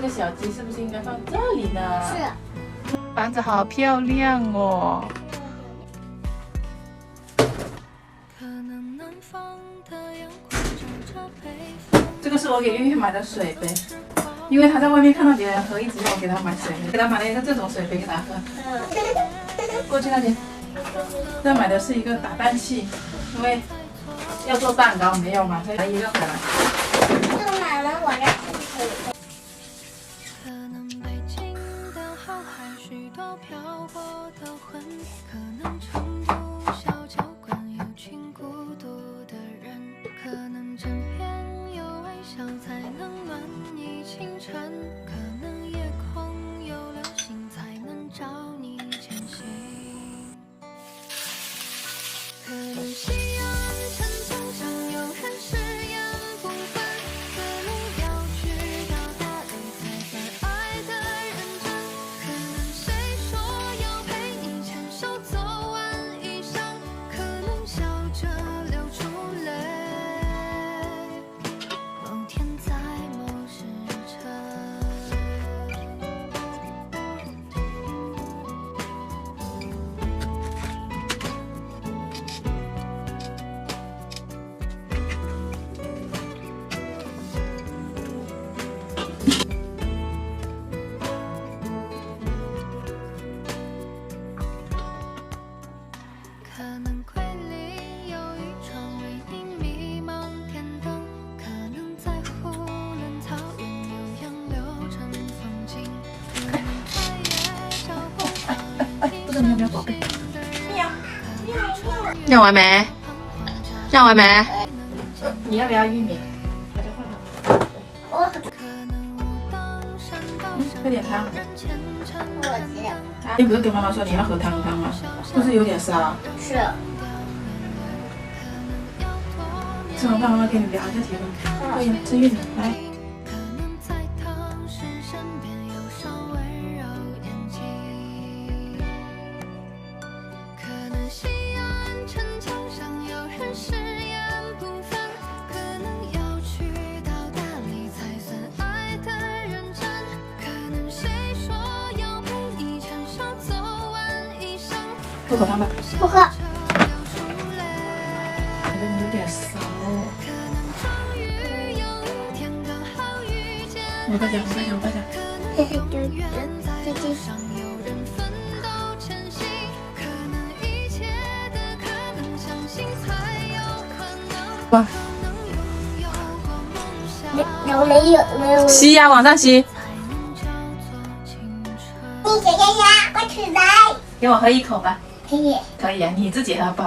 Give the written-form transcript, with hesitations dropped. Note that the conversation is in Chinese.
个小鸡是不是应该放这里呢？是。房子好漂亮哦。这个是我给月月买的水杯，因为他在外面看到别人喝，一直要我给他买水杯，给他买了一个这种水杯给他喝。过去那边，这买的是一个打蛋器，因为要做蛋糕没有嘛，所以买一个回来。这个买了我这可以。可能北京的浩瀚，许多漂泊的魂，可能成都小酒馆有群孤独的人，可能枕边有微笑才能暖你清晨，可能夜空有流星才能照你前行，可能夕阳城墙上有人誓言不分，可能要去到大理才算爱的认真，可能谁说要陪你牵手走完一生，可能笑着流出泪，某天在某时辰。可能柜里有一窗为你迷茫点灯，可能在湖南草原有杨柳成风景，可能在夜角播放不知道你要不要宝贝？让完没？让完没？你要不要玉米？喝点汤。你不是跟妈妈说你要喝汤吗？是不是有点烧？是。吃完饭妈妈给你量一下体温。可以吃玉米，来。喝口汤吧。不喝。觉得你有点烧。我大家。这是丢丢，这是。哇！没有。吸呀，往上吸。你姐姐呀，我起来。给我喝一口吧。可以。可以啊，你自己喝吧。